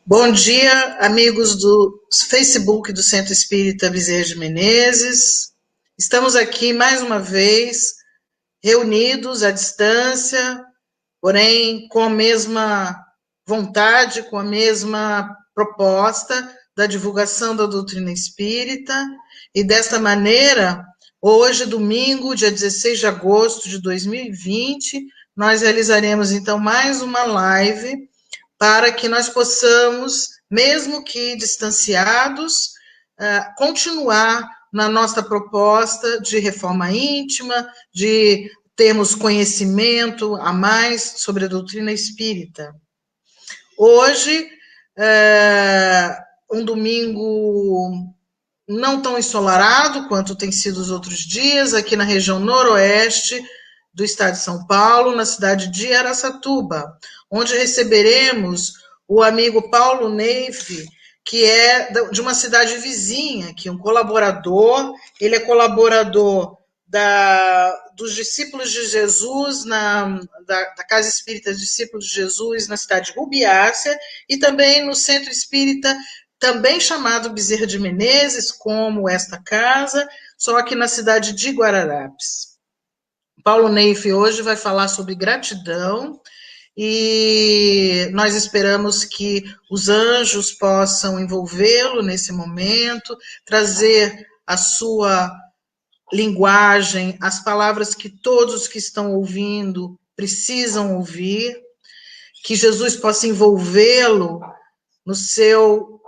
Bom dia, amigos do Facebook do Centro Espírita Bezerra de Menezes. Estamos aqui mais uma vez, reunidos à distância, porém com a mesma vontade, com a mesma proposta da divulgação da doutrina espírita. E desta maneira, hoje, domingo, dia 16 de agosto de 2020, nós realizaremos então mais uma live para que nós possamos, mesmo que distanciados, continuar na nossa proposta de reforma íntima, de termos conhecimento a mais sobre a doutrina espírita. Hoje, um domingo não tão ensolarado quanto tem sido os outros dias, aqui na região noroeste do estado de São Paulo, na cidade de Araçatuba, onde receberemos o amigo Paulo Neif, que é de uma cidade vizinha, que é um colaborador, ele é colaborador dos Discípulos de Jesus, da Casa Espírita Discípulos de Jesus, na cidade de Rubiácea, e também no Centro Espírita, também chamado Bezerra de Menezes, como esta casa, só que na cidade de Guararapes. Paulo Neif hoje vai falar sobre gratidão e nós esperamos que os anjos possam envolvê-lo nesse momento, trazer a sua linguagem, as palavras que todos que estão ouvindo precisam ouvir, que Jesus possa envolvê-lo no seu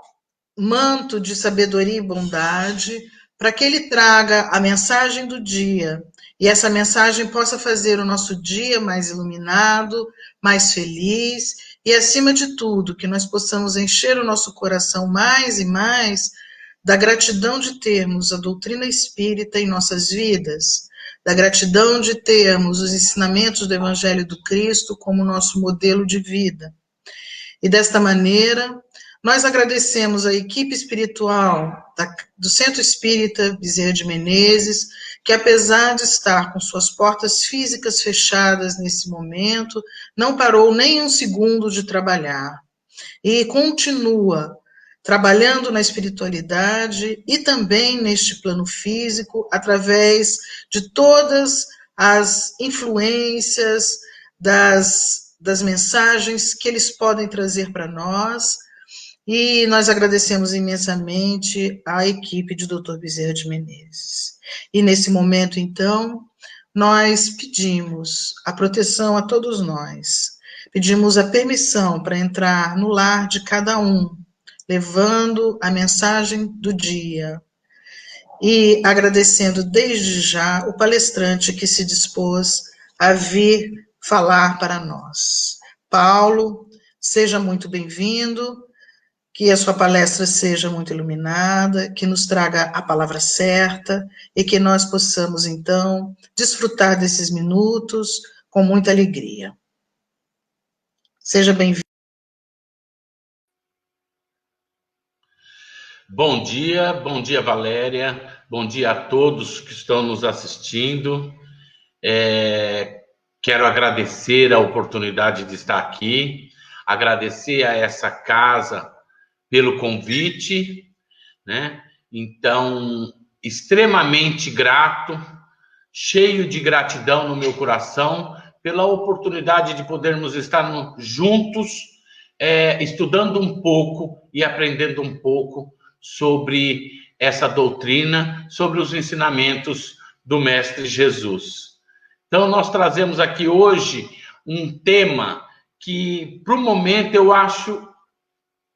manto de sabedoria e bondade, para que ele traga a mensagem do dia, e essa mensagem possa fazer o nosso dia mais iluminado, mais feliz, e acima de tudo, que nós possamos encher o nosso coração mais e mais da gratidão de termos a doutrina espírita em nossas vidas, da gratidão de termos os ensinamentos do Evangelho do Cristo como nosso modelo de vida. E desta maneira, nós agradecemos a equipe espiritual do Centro Espírita Bezerra de Menezes, que apesar de estar com suas portas físicas fechadas nesse momento, não parou nem um segundo de trabalhar. E continua trabalhando na espiritualidade e também neste plano físico, através de todas as influências das mensagens que eles podem trazer para nós. E nós agradecemos imensamente à equipe de Dr. Bezerra de Menezes. E nesse momento, então, nós pedimos a proteção a todos nós, pedimos a permissão para entrar no lar de cada um, levando a mensagem do dia. E agradecendo desde já o palestrante que se dispôs a vir falar para nós. Paulo, seja muito bem-vindo. Que a sua palestra seja muito iluminada, que nos traga a palavra certa e que nós possamos, então, desfrutar desses minutos com muita alegria. Seja bem-vindo. Bom dia, Valéria, bom dia a todos que estão nos assistindo. Quero agradecer a oportunidade de estar aqui, agradecer a essa casa pelo convite, né? Então, extremamente grato, cheio de gratidão no meu coração, pela oportunidade de podermos estar juntos, estudando um pouco e aprendendo um pouco sobre essa doutrina, sobre os ensinamentos do Mestre Jesus. Então, nós trazemos aqui hoje um tema que, para o momento, eu acho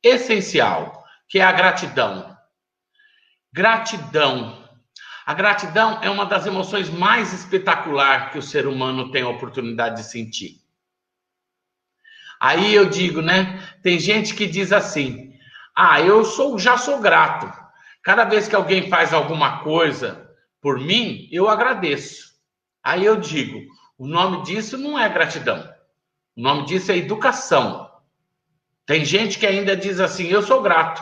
essencial, que é a gratidão. Gratidão. A gratidão é uma das emoções mais espetaculares que o ser humano tem a oportunidade de sentir. Aí eu digo, né? Tem gente que diz assim: eu já sou grato. Cada vez que alguém faz alguma coisa por mim, eu agradeço. Aí eu digo, o nome disso não é gratidão. O nome disso é educação. Tem gente que ainda diz assim: eu sou grato,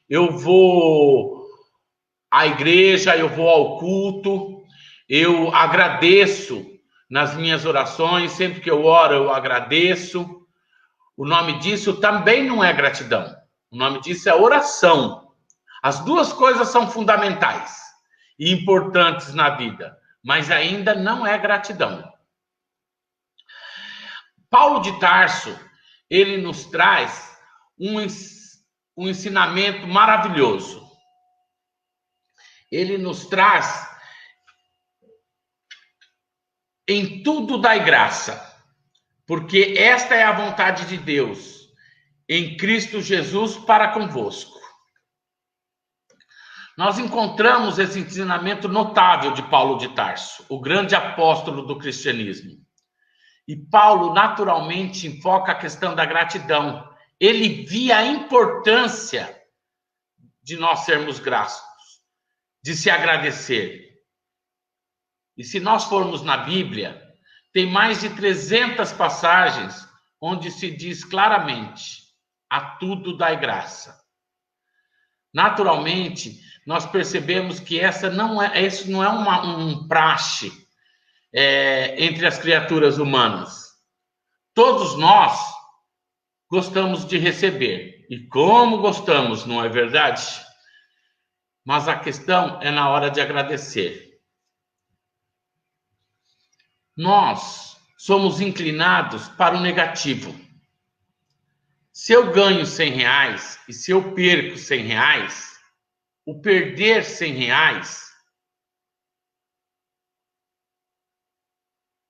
eu vou à igreja, eu vou ao culto, eu agradeço nas minhas orações, sempre que eu oro eu agradeço. O nome disso também não é gratidão. O nome disso é oração. As duas coisas são fundamentais e importantes na vida, mas ainda não é gratidão. Paulo de Tarso, ele nos traz um ensinamento maravilhoso. Ele nos traz: em tudo dai graça, porque esta é a vontade de Deus, em Cristo Jesus para convosco. Nós encontramos esse ensinamento notável de Paulo de Tarso, o grande apóstolo do cristianismo. E Paulo, naturalmente, enfoca a questão da gratidão. Ele via a importância de nós sermos gratos, de se agradecer. E se nós formos na Bíblia, tem mais de 300 passagens onde se diz claramente: a tudo dai graça. Naturalmente, nós percebemos que isso não é um praxe entre as criaturas humanas. Todos nós gostamos de receber. E como gostamos, não é verdade? Mas a questão é na hora de agradecer. Nós somos inclinados para o negativo. Se eu ganho R$100 e se eu perco R$100, o perder R$100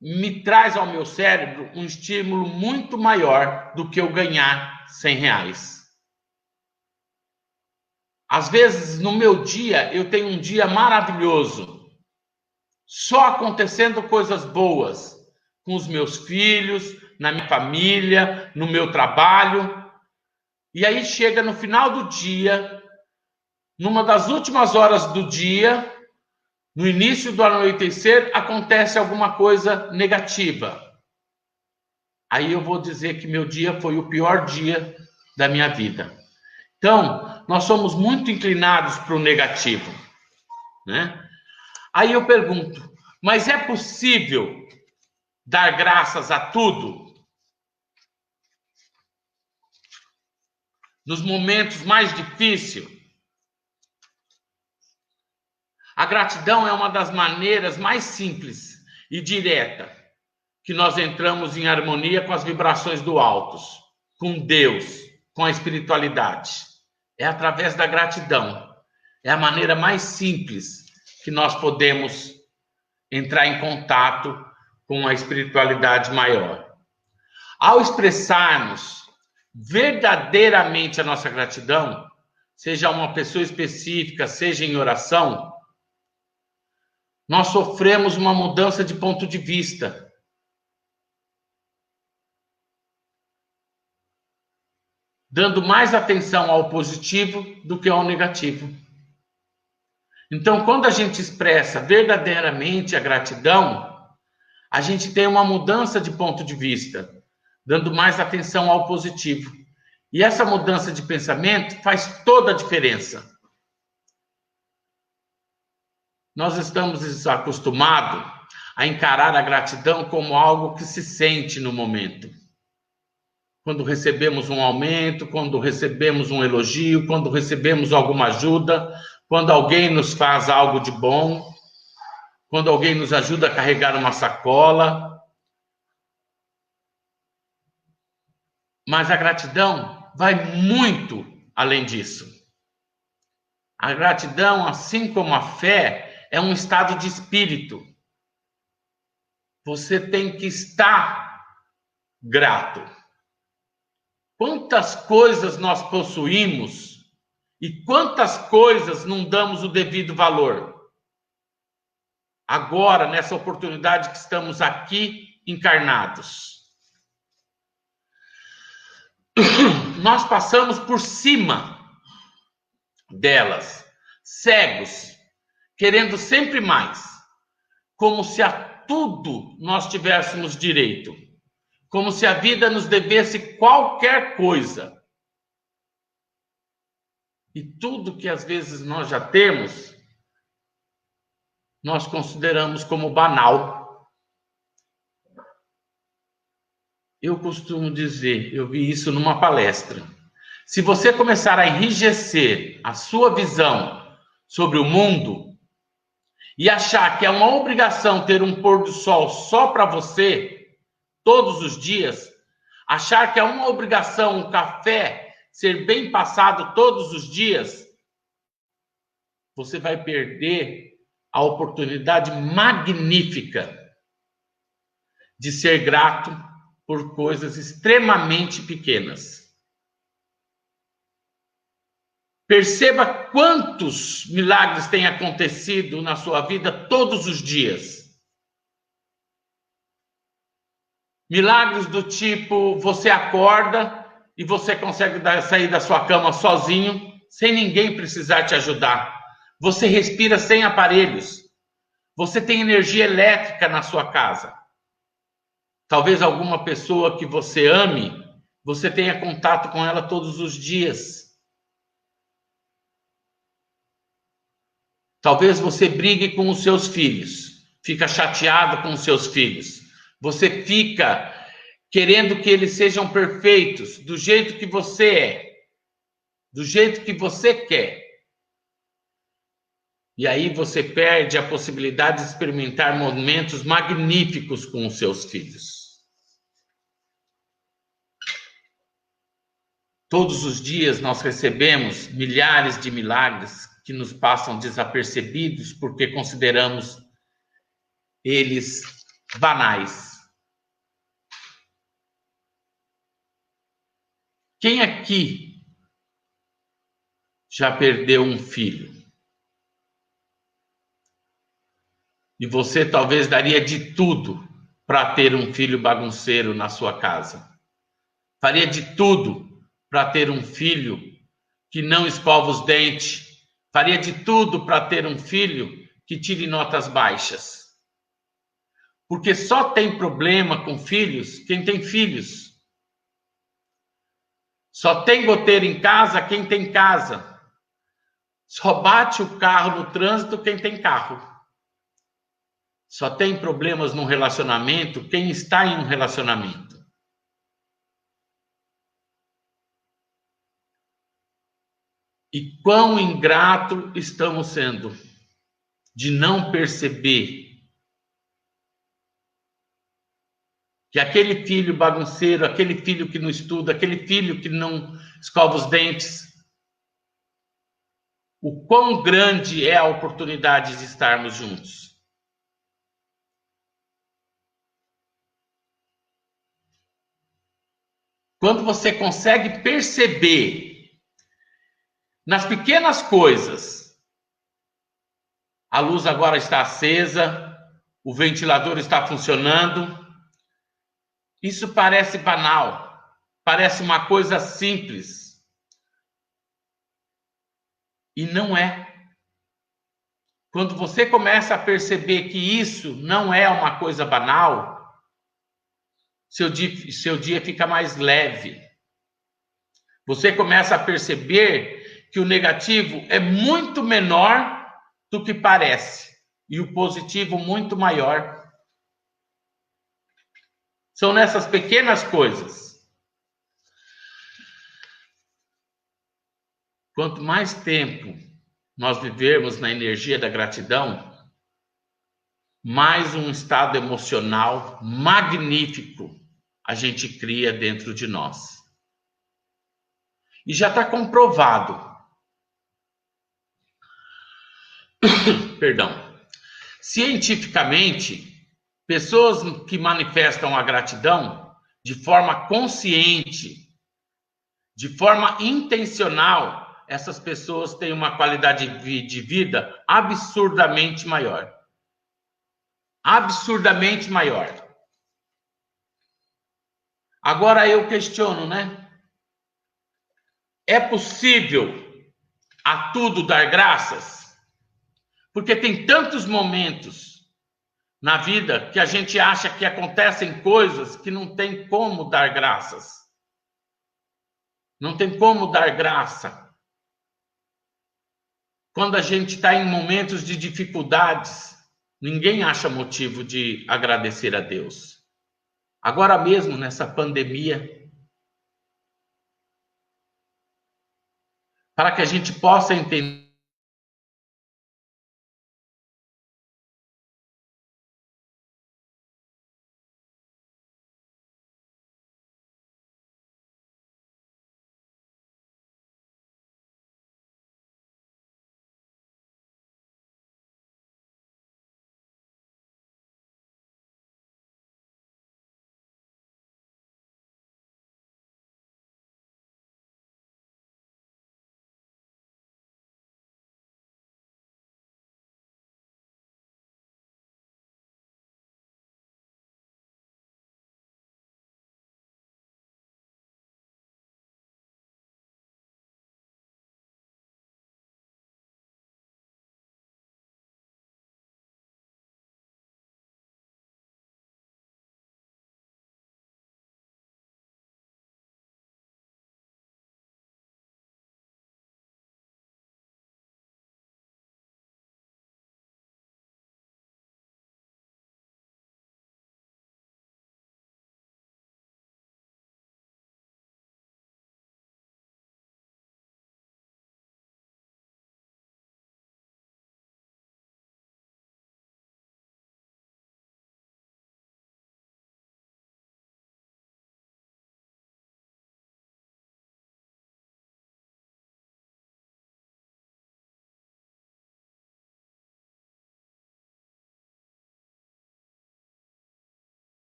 me traz ao meu cérebro um estímulo muito maior do que eu ganhar R$100. Às vezes, no meu dia, eu tenho um dia maravilhoso, só acontecendo coisas boas com os meus filhos, na minha família, no meu trabalho. E aí chega no final do dia, numa das últimas horas do dia, no início do anoitecer, acontece alguma coisa negativa. Aí eu vou dizer que meu dia foi o pior dia da minha vida. Então, nós somos muito inclinados para o negativo, né? Aí eu pergunto, mas é possível dar graças a tudo? Nos momentos mais difíceis? A gratidão é uma das maneiras mais simples e direta que nós entramos em harmonia com as vibrações do alto, com Deus, com a espiritualidade. É através da gratidão. É a maneira mais simples que nós podemos entrar em contato com a espiritualidade maior. Ao expressarmos verdadeiramente a nossa gratidão, seja uma pessoa específica, seja em oração, nós sofremos uma mudança de ponto de vista. Dando mais atenção ao positivo do que ao negativo. Então, quando a gente expressa verdadeiramente a gratidão, a gente tem uma mudança de ponto de vista, dando mais atenção ao positivo. E essa mudança de pensamento faz toda a diferença. Nós estamos acostumados a encarar a gratidão como algo que se sente no momento. Quando recebemos um aumento, quando recebemos um elogio, quando recebemos alguma ajuda, quando alguém nos faz algo de bom, quando alguém nos ajuda a carregar uma sacola. Mas a gratidão vai muito além disso. A gratidão, assim como a fé, é um estado de espírito. Você tem que estar grato. Quantas coisas nós possuímos e quantas coisas não damos o devido valor? Agora, nessa oportunidade que estamos aqui encarnados. Nós passamos por cima delas, cegos, querendo sempre mais, como se a tudo nós tivéssemos direito, como se a vida nos devesse qualquer coisa. E tudo que às vezes nós já temos, nós consideramos como banal. Eu costumo dizer, eu vi isso numa palestra, Se você começar a enrijecer a sua visão sobre o mundo e achar que é uma obrigação ter um pôr do sol só para você, todos os dias, achar que é uma obrigação um café ser bem passado todos os dias, você vai perder a oportunidade magnífica de ser grato por coisas extremamente pequenas. Perceba quantos milagres têm acontecido na sua vida todos os dias. Milagres do tipo, você acorda e você consegue sair da sua cama sozinho, sem ninguém precisar te ajudar. Você respira sem aparelhos. Você tem energia elétrica na sua casa. Talvez alguma pessoa que você ame, você tenha contato com ela todos os dias. Talvez você brigue com os seus filhos, fica chateado com os seus filhos. Você fica querendo que eles sejam perfeitos, do jeito que você é, do jeito que você quer. E aí você perde a possibilidade de experimentar momentos magníficos com os seus filhos. Todos os dias nós recebemos milhares de milagres que nos passam desapercebidos porque consideramos eles banais. Quem aqui já perdeu um filho? E você talvez daria de tudo para ter um filho bagunceiro na sua casa. Faria de tudo para ter um filho que não escova os dentes. Faria de tudo para ter um filho que tire notas baixas. Porque só tem problema com filhos quem tem filhos. Só tem goteira em casa quem tem casa. Só bate o carro no trânsito quem tem carro. Só tem problemas no relacionamento quem está em um relacionamento. E quão ingrato estamos sendo de não perceber que aquele filho bagunceiro, aquele filho que não estuda, aquele filho que não escova os dentes, o quão grande é a oportunidade de estarmos juntos. Quando você consegue perceber nas pequenas coisas, a luz agora está acesa, o ventilador está funcionando, isso parece banal, parece uma coisa simples. E não é. Quando você começa a perceber que isso não é uma coisa banal, seu dia fica mais leve. Você começa a perceber que o negativo é muito menor do que parece e o positivo muito maior. São nessas pequenas coisas. Quanto mais tempo nós vivermos na energia da gratidão, mais um estado emocional magnífico a gente cria dentro de nós. E já está comprovado. Perdão. Cientificamente, pessoas que manifestam a gratidão de forma consciente, de forma intencional, essas pessoas têm uma qualidade de vida absurdamente maior. Absurdamente maior. Agora eu questiono, né? É possível a tudo dar graças? Porque tem tantos momentos na vida que a gente acha que acontecem coisas que não tem como dar graças. Não tem como dar graça. Quando a gente está em momentos de dificuldades, ninguém acha motivo de agradecer a Deus. Agora mesmo, nessa pandemia, para que a gente possa entender.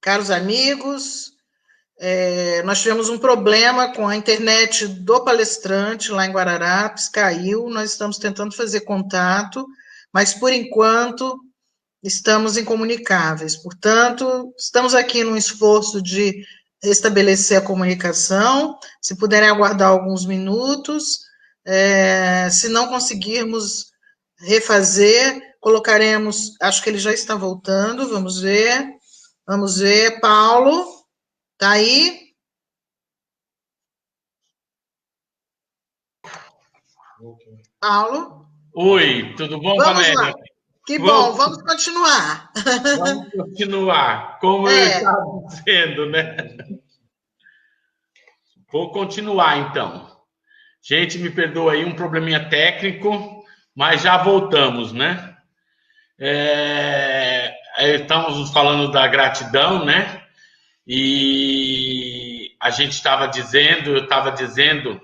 Caros amigos, nós tivemos um problema com a internet do palestrante lá em Guararapes, caiu, nós estamos tentando fazer contato, mas por enquanto estamos incomunicáveis. Portanto, estamos aqui num esforço de restabelecer a comunicação. Se puderem aguardar alguns minutos, se não conseguirmos refazer, colocaremos. Acho que ele já está voltando. Vamos ver. Vamos ver. Paulo, tá aí? Paulo? Oi, tudo bom, Vamos lá. Valéria? Que bom, Vamos, vamos continuar. vamos continuar, como eu estava dizendo, né? Vou continuar, então. Gente, me perdoa aí, um probleminha técnico, mas já voltamos, né? Estamos falando da gratidão, né? E a gente estava dizendo, eu estava dizendo,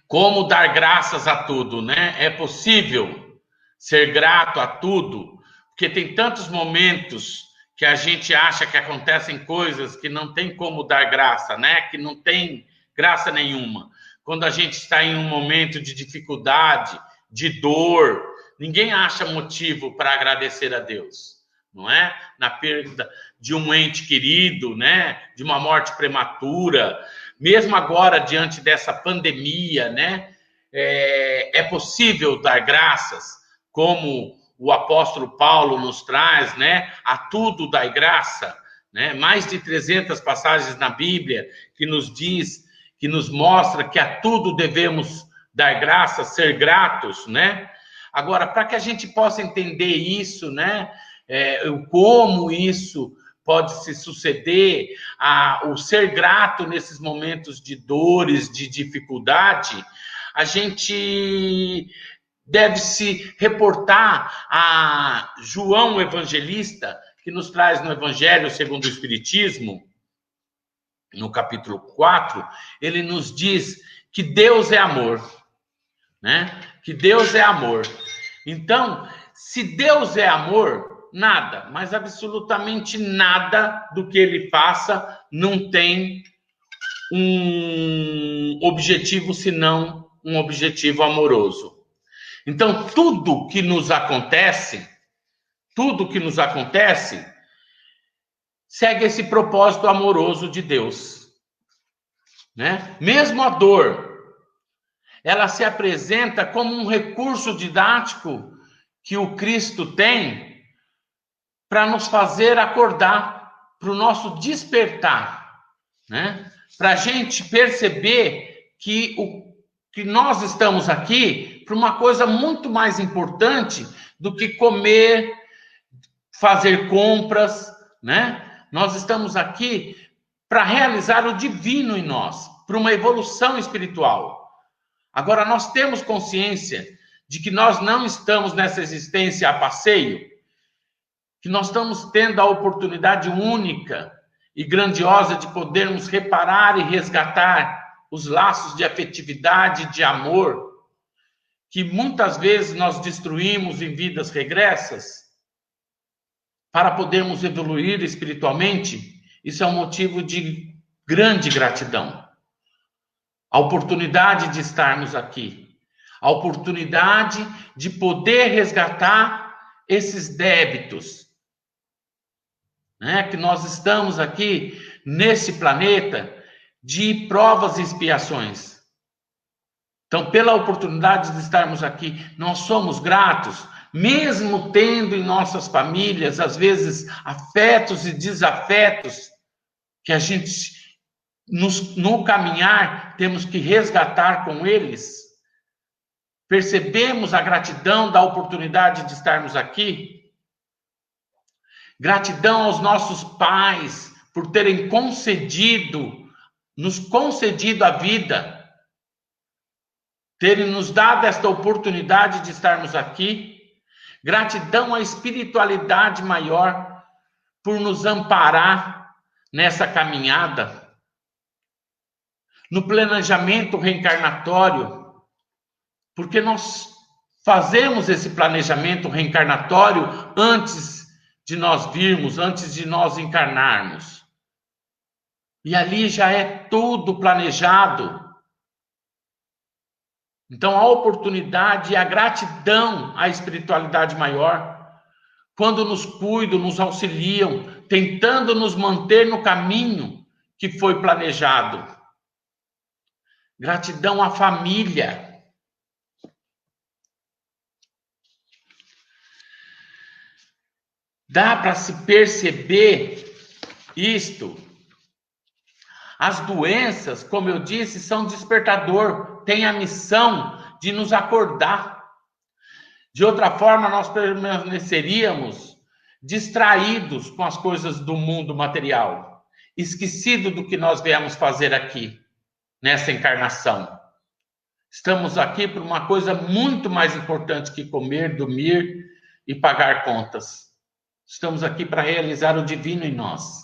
como dar graças a tudo, né? É possível ser grato a tudo, porque tem tantos momentos que a gente acha que acontecem coisas que não tem como dar graça, né? Que não tem graça nenhuma. Quando a gente está em um momento de dificuldade, de dor, ninguém acha motivo para agradecer a Deus, não é? Na perda de um ente querido, né? De uma morte prematura, mesmo agora diante dessa pandemia, né? É possível dar graças, como o apóstolo Paulo nos traz, né? A tudo dai graça, né? Mais de 300 passagens na Bíblia que nos diz, que nos mostra que a tudo devemos dar graça, ser gratos, né? Agora, para que a gente possa entender isso, né? Como isso pode se suceder, o ser grato nesses momentos de dores, de dificuldade, a gente deve se reportar a João Evangelista, que nos traz no Evangelho segundo o Espiritismo, no capítulo 4, ele nos diz que Deus é amor, né? Que Deus é amor. Então, se Deus é amor, nada, mas absolutamente nada do que ele faça não tem um objetivo senão um objetivo amoroso. Então, tudo que nos acontece, segue esse propósito amoroso de Deus, né? Mesmo a dor, ela se apresenta como um recurso didático que o Cristo tem para nos fazer acordar, para o nosso despertar, né? Para a gente perceber que nós estamos aqui para uma coisa muito mais importante do que comer, fazer compras, né? Nós estamos aqui para realizar o divino em nós, para uma evolução espiritual. Agora, nós temos consciência de que nós não estamos nessa existência a passeio, que nós estamos tendo a oportunidade única e grandiosa de podermos reparar e resgatar os laços de afetividade, de amor, que muitas vezes nós destruímos em vidas regressas, para podermos evoluir espiritualmente. Isso é um motivo de grande gratidão. A oportunidade de estarmos aqui, a oportunidade de poder resgatar esses débitos, né? Que nós estamos aqui nesse planeta de provas e expiações. Então, pela oportunidade de estarmos aqui, nós somos gratos, mesmo tendo em nossas famílias, às vezes, afetos e desafetos, que a gente, no caminhar, temos que resgatar com eles. Percebemos a gratidão da oportunidade de estarmos aqui. Gratidão aos nossos pais por terem nos concedido a vida, terem nos dado esta oportunidade de estarmos aqui. Gratidão à espiritualidade maior por nos amparar nessa caminhada. No planejamento reencarnatório, porque nós fazemos esse planejamento reencarnatório antes de nós virmos, antes de nós encarnarmos. E ali já é tudo planejado. Então, a oportunidade e a gratidão à espiritualidade maior, quando nos cuidam, nos auxiliam, tentando nos manter no caminho que foi planejado. Gratidão à família. Dá para se perceber isto. As doenças, como eu disse, são despertador, têm a missão de nos acordar. De outra forma, nós permaneceríamos distraídos com as coisas do mundo material, esquecido do que nós viemos fazer aqui, nessa encarnação. Estamos aqui por uma coisa muito mais importante que comer, dormir e pagar contas. Estamos aqui para realizar o divino em nós.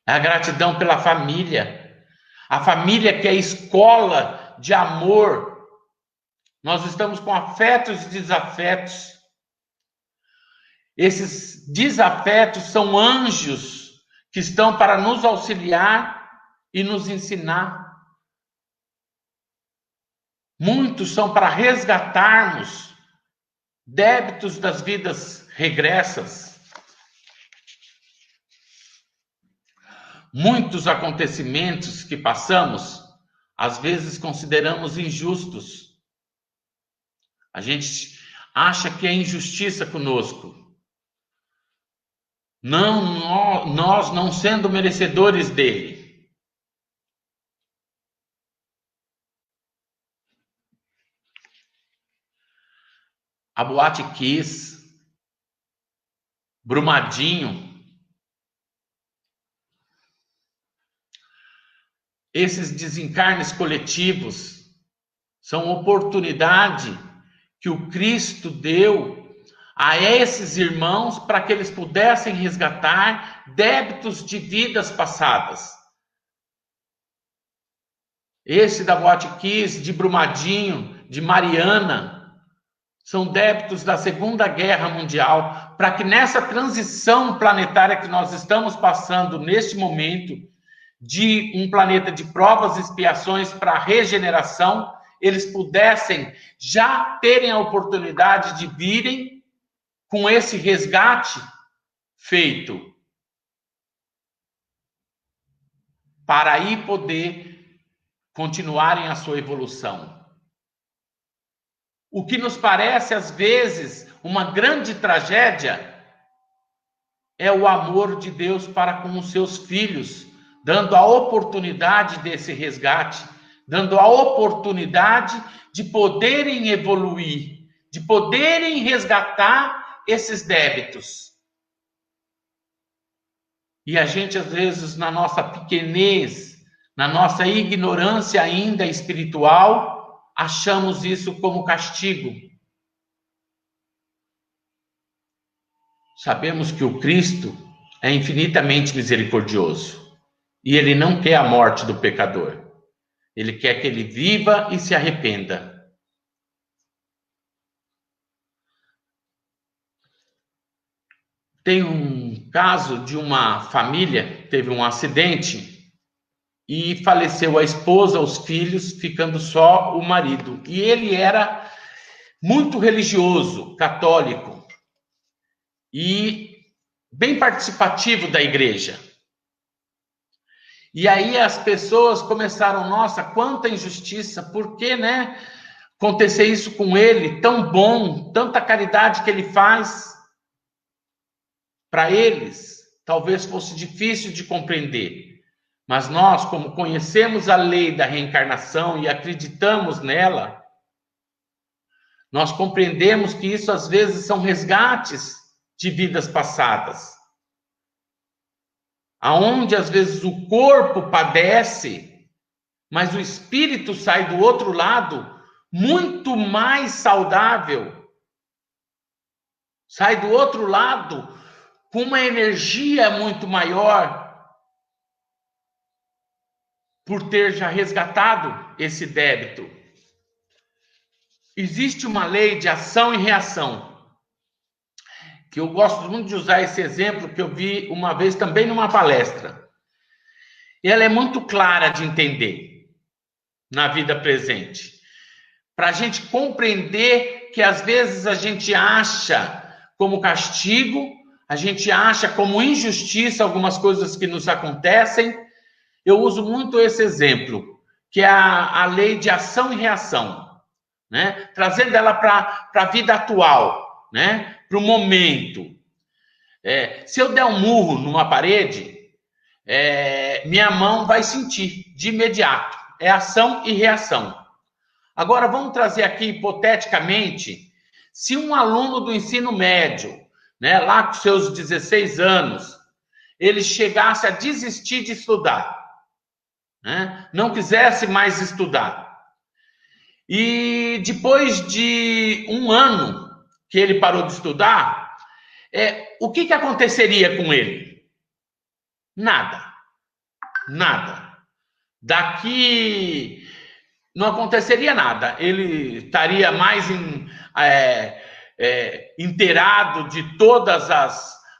É a gratidão pela família. A família que é escola de amor. Nós estamos com afetos e desafetos. Esses desafetos são anjos que estão para nos auxiliar e nos ensinar. Muitos são para resgatarmos débitos das vidas regressas. Muitos acontecimentos que passamos, às vezes consideramos injustos. A gente acha que é injustiça conosco. Não, nós não sendo merecedores dele. A Boate Kiss, Brumadinho, esses desencarnes coletivos são oportunidade que o Cristo deu a esses irmãos para que eles pudessem resgatar débitos de vidas passadas. Esse da Boate Kiss, de Brumadinho, de Mariana, são débitos da Segunda Guerra Mundial, para que nessa transição planetária que nós estamos passando neste momento, de um planeta de provas e expiações para regeneração, eles pudessem já terem a oportunidade de virem com esse resgate feito, para aí poder continuarem a sua evolução. O que nos parece, às vezes, uma grande tragédia é o amor de Deus para com os seus filhos, dando a oportunidade desse resgate, dando a oportunidade de poderem evoluir, de poderem resgatar esses débitos. E a gente, às vezes, na nossa pequenez, na nossa ignorância ainda espiritual, achamos isso como castigo. Sabemos que o Cristo é infinitamente misericordioso. E ele não quer a morte do pecador. Ele quer que ele viva e se arrependa. Tem um caso de uma família, teve um acidente e faleceu a esposa, os filhos, ficando só o marido. E ele era muito religioso, católico e bem participativo da igreja. E aí as pessoas começaram, nossa, quanta injustiça, por que, né, acontecer isso com ele, tão bom, tanta caridade que ele faz. Para eles, talvez fosse difícil de compreender, mas nós, como conhecemos a lei da reencarnação e acreditamos nela, nós compreendemos que isso às vezes são resgates de vidas passadas, aonde às vezes o corpo padece, mas o espírito sai do outro lado muito mais saudável, sai do outro lado com uma energia muito maior, por ter já resgatado esse débito. Existe uma lei de ação e reação, que eu gosto muito de usar esse exemplo, que eu vi uma vez também numa palestra. Ela é muito clara de entender na vida presente, para a gente compreender que às vezes a gente acha como castigo, a gente acha como injustiça algumas coisas que nos acontecem. Eu uso muito esse exemplo, que é a lei de ação e reação, né? Trazendo ela para a vida atual, né? Para o momento. Se eu der um murro numa parede, minha mão vai sentir de imediato. É ação e reação. Agora, vamos trazer aqui, hipoteticamente, se um aluno do ensino médio, né, lá com seus 16 anos, ele chegasse a desistir de estudar, né, não quisesse mais estudar, e depois de um ano que ele parou de estudar, o que aconteceria com ele? Nada. Nada. Daqui não aconteceria nada. Ele estaria mais inteirado de todas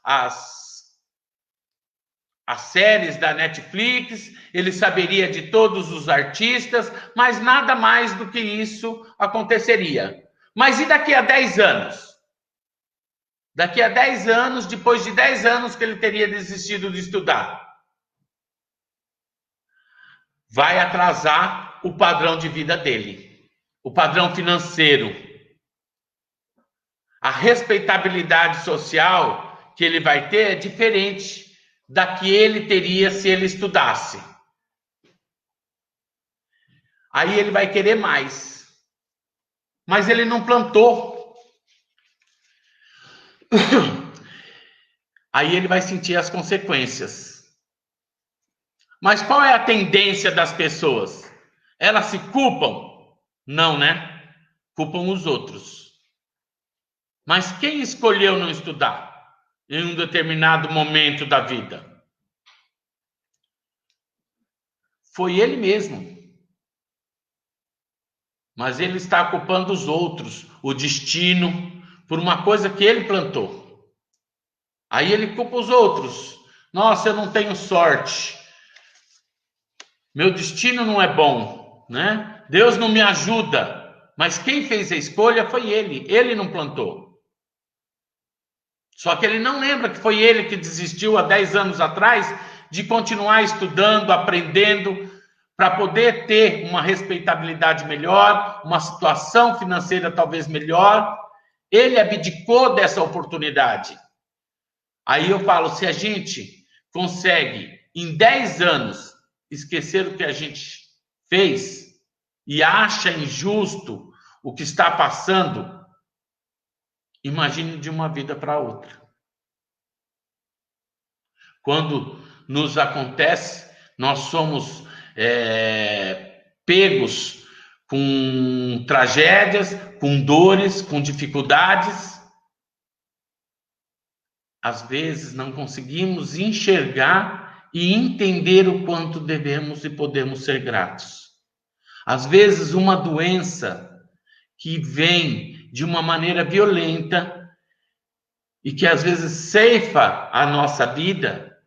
as séries da Netflix, ele saberia de todos os artistas, mas nada mais do que isso aconteceria. Mas e daqui a 10 anos? Daqui a 10 anos, depois de 10 anos que ele teria desistido de estudar, vai atrasar o padrão de vida dele, o padrão financeiro, a respeitabilidade social que ele vai ter é diferente da que ele teria se ele estudasse. Aí ele vai querer mais. Mas ele não plantou. Aí ele vai sentir as consequências. Mas qual é a tendência das pessoas? Elas se culpam? Não, né? Culpam os outros. Mas quem escolheu não estudar em um determinado momento da vida? Foi ele mesmo. Mas ele está culpando os outros, o destino, por uma coisa que ele plantou. Aí ele culpa os outros. Nossa, eu não tenho sorte. Meu destino não é bom, né? Deus não me ajuda. Mas quem fez a escolha foi ele. Ele não plantou. Só que ele não lembra que foi ele que desistiu há 10 anos atrás de continuar estudando, aprendendo, para poder ter uma respeitabilidade melhor, uma situação financeira talvez melhor. Ele abdicou dessa oportunidade. Aí eu falo, se a gente consegue, em 10 anos, esquecer o que a gente fez e acha injusto o que está passando, imagine de uma vida para outra. Quando nos acontece, nós somos pegos com tragédias, com dores, com dificuldades. Às vezes não conseguimos enxergar e entender o quanto devemos e podemos ser gratos. Às vezes uma doença que vem de uma maneira violenta e que às vezes ceifa a nossa vida,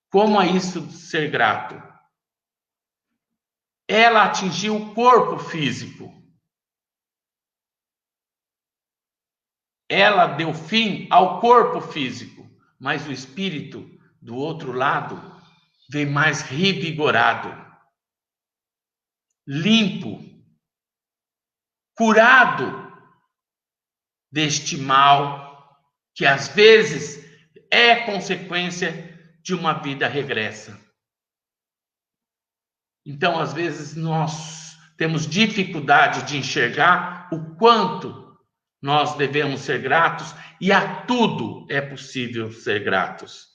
como a isso ser grato? Ela atingiu o corpo físico. Ela deu fim ao corpo físico, mas o espírito, do outro lado, vem mais revigorado, limpo, curado deste mal que às vezes é consequência de uma vida regressa. Então, às vezes, nós temos dificuldade de enxergar o quanto nós devemos ser gratos, e a tudo é possível ser gratos.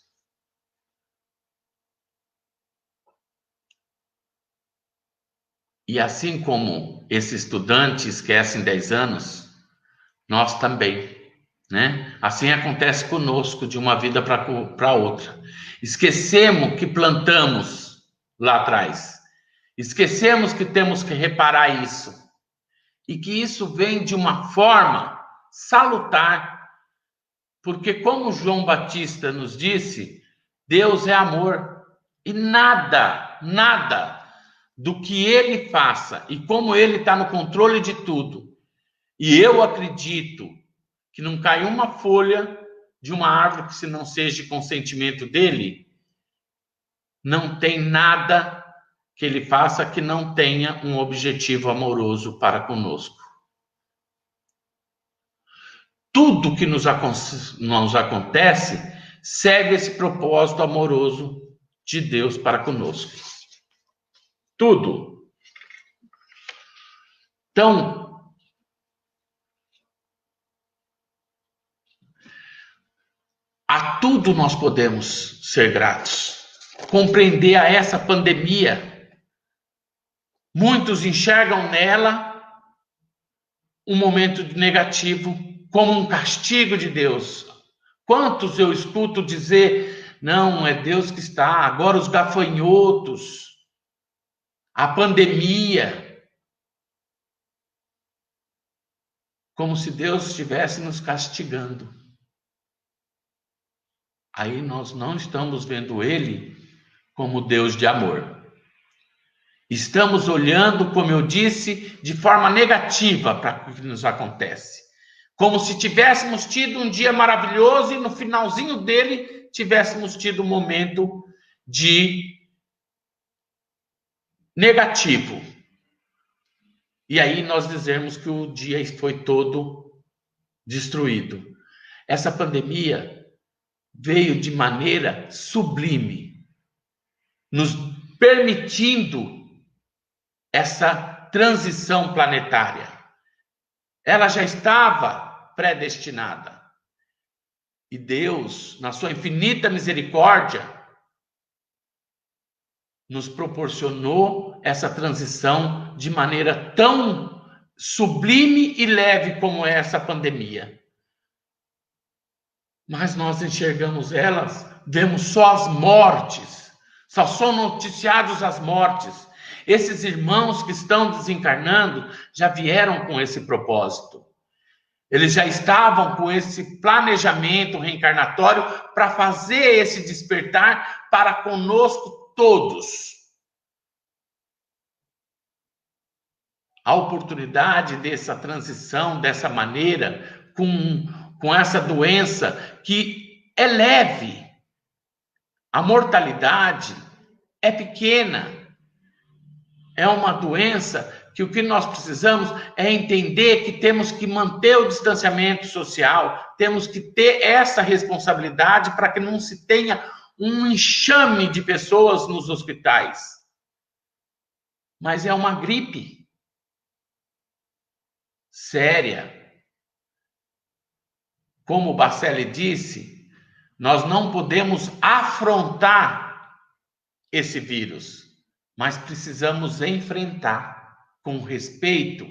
E assim como esse estudante esquece em 10 anos, nós também, né? Assim acontece conosco de uma vida para outra. Esquecemos que plantamos lá atrás. Esquecemos que temos que reparar isso. E que isso vem de uma forma salutar. Porque como João Batista nos disse, Deus é amor. E nada do que ele faça e como ele está no controle de tudo. E eu acredito que não cai uma folha de uma árvore que se não seja de consentimento dele, não tem nada que ele faça que não tenha um objetivo amoroso para conosco. Tudo que nos acontece segue esse propósito amoroso de Deus para conosco. Tudo. Então, a tudo nós podemos ser gratos. Compreender a essa pandemia. Muitos enxergam nela um momento negativo como um castigo de Deus. Quantos eu escuto dizer Não, é Deus que está. Agora os gafanhotos, a pandemia, como se Deus estivesse nos castigando. Aí nós não estamos vendo Ele como Deus de amor. Estamos olhando, como eu disse, de forma negativa para o que nos acontece. Como se tivéssemos tido um dia maravilhoso e no finalzinho dele tivéssemos tido um momento de negativo. E aí nós dizemos que o dia foi todo destruído. Essa pandemia veio de maneira sublime, nos permitindo essa transição planetária. Ela já estava predestinada. E Deus, na sua infinita misericórdia, nos proporcionou essa transição de maneira tão sublime e leve como é essa pandemia. Mas nós enxergamos elas, vemos só as mortes, só são noticiados as mortes. Esses irmãos que estão desencarnando já vieram com esse propósito. Eles já estavam com esse planejamento reencarnatório para fazer esse despertar para conosco todos. A oportunidade dessa transição, dessa maneira, com essa doença que é leve. A mortalidade é pequena. É uma doença que o que nós precisamos é entender que temos que manter o distanciamento social, temos que ter essa responsabilidade para que não se tenha um enxame de pessoas nos hospitais. Mas é uma gripe séria. Como o Bacelli disse, nós não podemos afrontar esse vírus, mas precisamos enfrentar com respeito.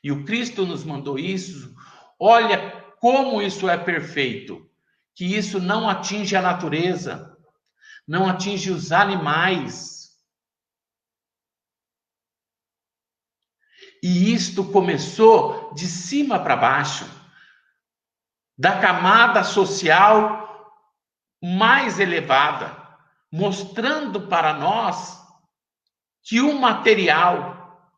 E o Cristo nos mandou isso. Olha como isso é perfeito, que isso não atinge a natureza, não atinge os animais. E isto começou de cima para baixo, da camada social mais elevada, mostrando para nós que o material,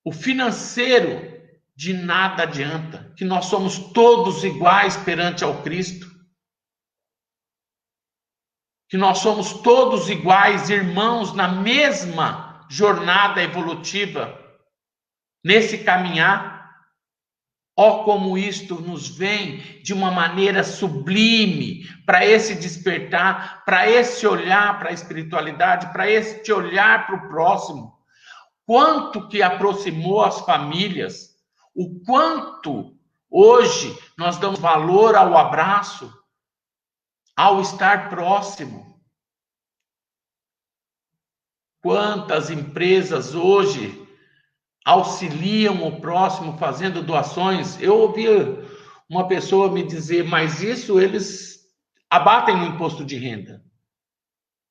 o financeiro, de nada adianta, que nós somos todos iguais perante ao Cristo, que nós somos todos iguais, irmãos, na mesma jornada evolutiva, nesse caminhar. Ó, como isto nos vem de uma maneira sublime para esse despertar, para esse olhar para a espiritualidade, para esse olhar para o próximo. Quanto que aproximou as famílias, o quanto hoje nós damos valor ao abraço, ao estar próximo. Quantas empresas hoje auxiliam o próximo fazendo doações. Eu ouvi uma pessoa me dizer, mas isso eles abatem no imposto de renda.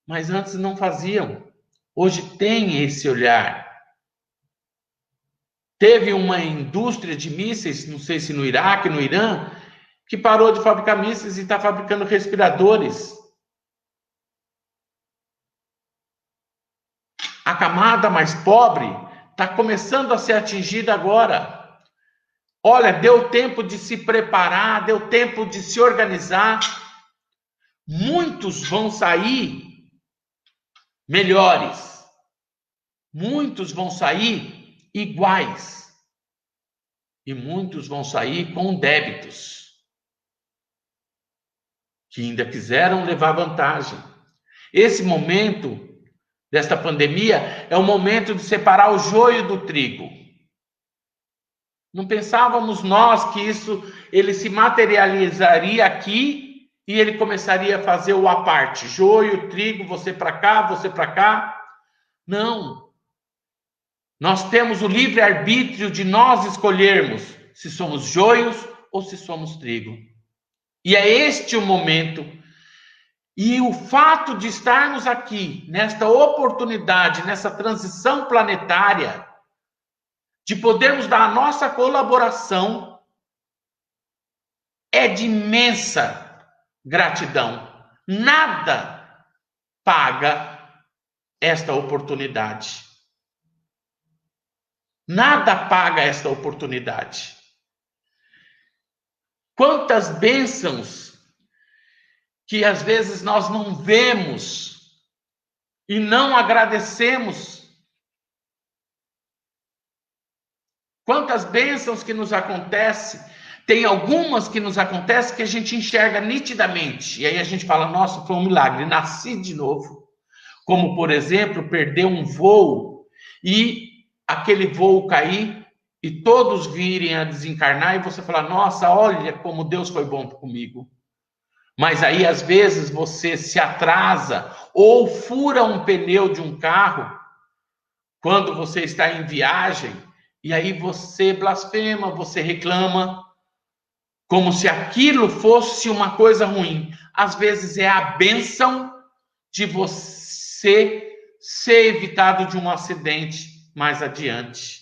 Mas antes não faziam. Hoje tem esse olhar. Teve uma indústria de mísseis, não sei se no Iraque, no Irã, que parou de fabricar mísseis e está fabricando respiradores. A camada mais pobre está começando a ser atingida agora. Olha, deu tempo de se preparar, deu tempo de se organizar. Muitos vão sair melhores. Muitos vão sair iguais. E muitos vão sair com débitos, que ainda quiseram levar vantagem. Esse momento desta pandemia é o momento de separar o joio do trigo. Não pensávamos nós que isso ele se materializaria aqui e ele começaria a fazer o à parte, joio, trigo, você para cá, você para cá. Não. Nós temos o livre-arbítrio de nós escolhermos se somos joios ou se somos trigo. E é este o momento E o fato de estarmos aqui, nesta oportunidade, nessa transição planetária, de podermos dar a nossa colaboração, é de imensa gratidão. Nada paga esta oportunidade. Nada paga esta oportunidade. Quantas bênçãos que às vezes nós não vemos e não agradecemos. Quantas bênçãos que nos acontecem. Tem algumas que nos acontecem que a gente enxerga nitidamente. E aí a gente fala, nossa, foi um milagre, nasci de novo. Como, por exemplo, perder um voo e aquele voo cair e todos virem a desencarnar e você falar, nossa, olha como Deus foi bom comigo. Mas aí, às vezes, você se atrasa ou fura um pneu de um carro quando você está em viagem e aí você blasfema, você reclama, como se aquilo fosse uma coisa ruim. Às vezes é a bênção de você ser evitado de um acidente mais adiante.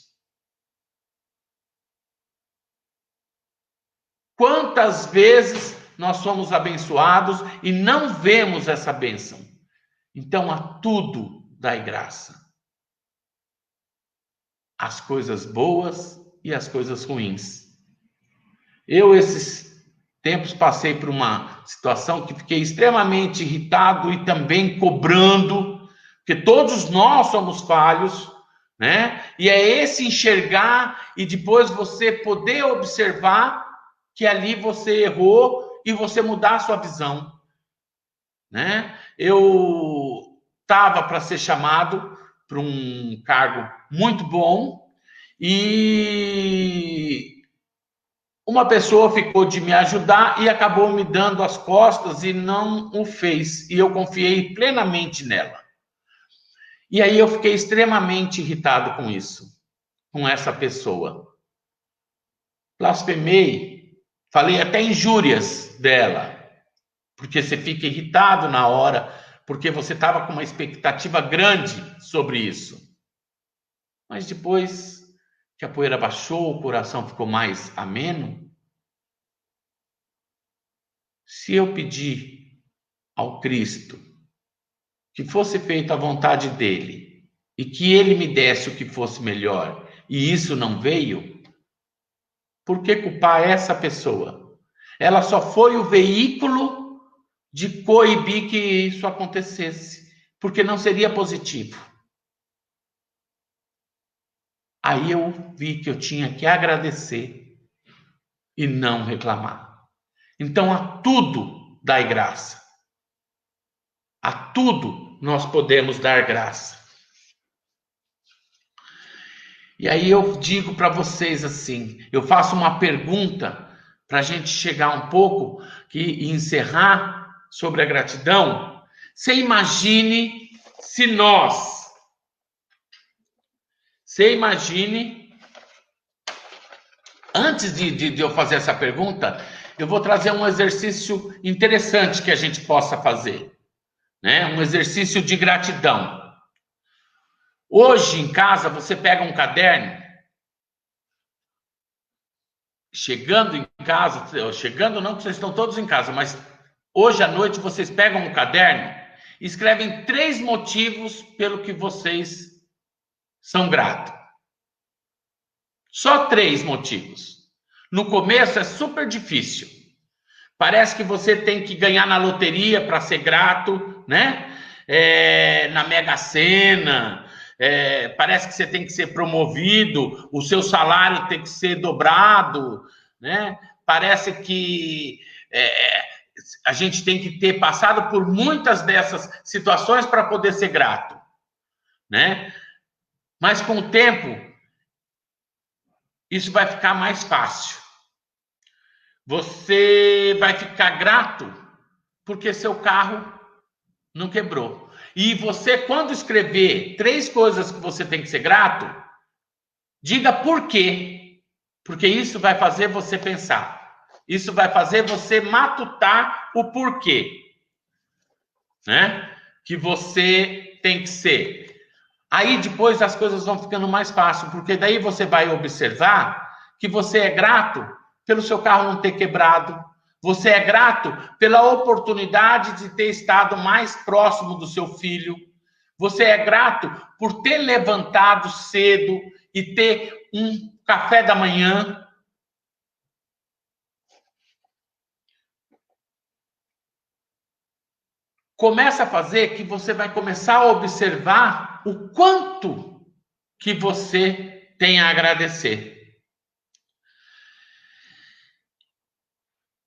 Quantas vezes nós somos abençoados e não vemos essa bênção? Então, a tudo dai graça. As coisas boas e as coisas ruins. Eu, esses tempos, passei por uma situação que fiquei extremamente irritado e também cobrando, porque todos nós somos falhos, né? E é esse enxergar e depois você poder observar que ali você errou e você mudar a sua visão, né? Eu estava para ser chamado para um cargo muito bom e uma pessoa ficou de me ajudar e acabou me dando as costas e não o fez. E eu confiei plenamente nela. E aí eu fiquei extremamente irritado com isso, com essa pessoa. Blasfemei, falei até injúrias dela, porque você fica irritado na hora, porque você estava com uma expectativa grande sobre isso. Mas depois que a poeira baixou, o coração ficou mais ameno. Se eu pedir ao Cristo que fosse feita a vontade dele e que ele me desse o que fosse melhor, e isso não veio, por que culpar essa pessoa? Ela só foi o veículo de coibir que isso acontecesse, porque não seria positivo. Aí eu vi que eu tinha que agradecer e não reclamar. Então, a tudo dai graça. A tudo nós podemos dar graça. E aí eu digo para vocês assim, eu faço uma pergunta para a gente chegar um pouco e encerrar sobre a gratidão. Você imagine se nós... Você imagine... Antes de eu fazer essa pergunta, eu vou trazer um exercício interessante que a gente possa fazer, né? Um exercício de gratidão. Hoje em casa você pega um caderno, chegando em casa, chegando não, porque vocês estão todos em casa, mas hoje à noite vocês pegam um caderno e escrevem 3 motivos pelo que vocês são gratos. Só 3 motivos. No começo é super difícil. Parece que você tem que ganhar na loteria para ser grato, né? Na Mega Sena, parece que você tem que ser promovido, o seu salário tem que ser dobrado, né? Parece que a gente tem que ter passado por muitas dessas situações para poder ser grato, né? Mas com o tempo, isso vai ficar mais fácil. Você vai ficar grato porque seu carro não quebrou. E você, quando escrever 3 coisas que você tem que ser grato, diga por quê. Porque isso vai fazer você pensar. Isso vai fazer você matutar o porquê. né? Que você tem que ser. Aí depois as coisas vão ficando mais fáceis, porque daí você vai observar que você é grato pelo seu carro não ter quebrado, você é grato pela oportunidade de ter estado mais próximo do seu filho, você é grato por ter levantado cedo e ter um café da manhã. Começa a fazer que você vai começar a observar o quanto que você tem a agradecer.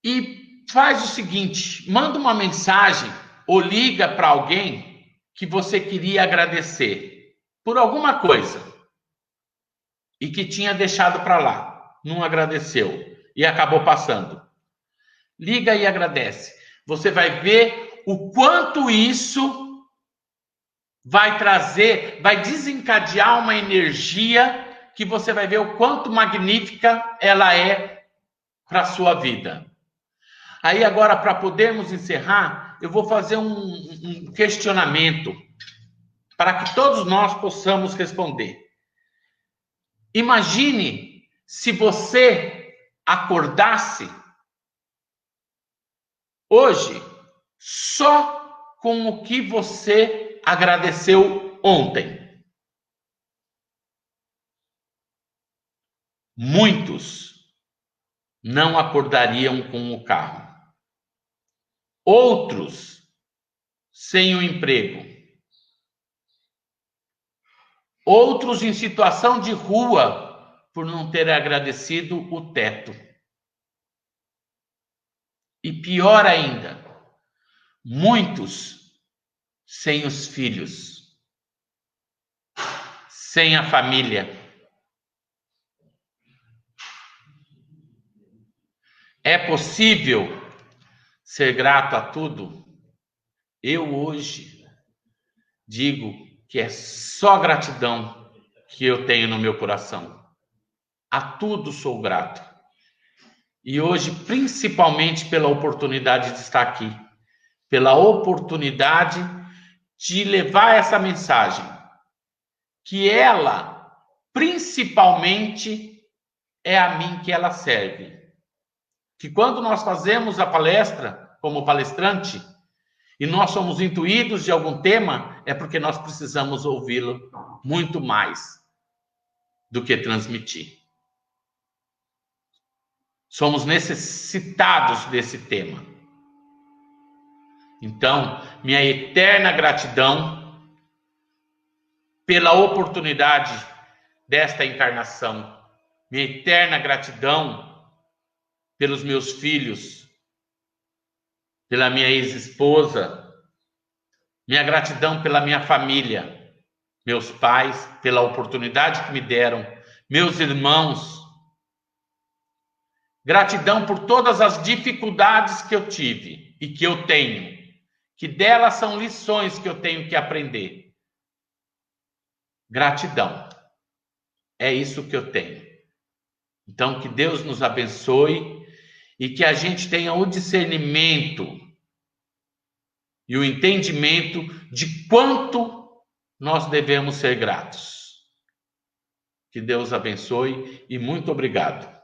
E faz o seguinte, manda uma mensagem ou liga para alguém que você queria agradecer por alguma coisa e que tinha deixado para lá, não agradeceu e acabou passando. Liga e agradece. Você vai ver o quanto isso vai trazer, vai desencadear uma energia que você vai ver o quanto magnífica ela é para a sua vida. Aí agora, para podermos encerrar, eu vou fazer um questionamento para que todos nós possamos responder. Imagine se você acordasse hoje só com o que você agradeceu ontem. Muitos não acordariam com o carro. Outros sem o emprego. Outros em situação de rua por não ter agradecido o teto. E pior ainda, muitos sem os filhos, sem a família. É possível ser grato a tudo? Eu hoje digo que é só gratidão que eu tenho no meu coração. A tudo sou grato. E hoje, principalmente pela oportunidade de estar aqui, pela oportunidade de levar essa mensagem, que ela, principalmente, é a mim que ela serve. Que quando nós fazemos a palestra como palestrante, e nós somos intuídos de algum tema, é porque nós precisamos ouvi-lo muito mais do que transmitir. Somos necessitados desse tema. Então, minha eterna gratidão pela oportunidade desta encarnação. Minha eterna gratidão pelos meus filhos, pela minha ex-esposa. Minha gratidão pela minha família, meus pais, pela oportunidade que me deram, meus irmãos. Gratidão por todas as dificuldades que eu tive e que eu tenho, que delas são lições que eu tenho que aprender. Gratidão. É isso que eu tenho. Então, que Deus nos abençoe e que a gente tenha o discernimento e o entendimento de quanto nós devemos ser gratos. Que Deus abençoe e muito obrigado.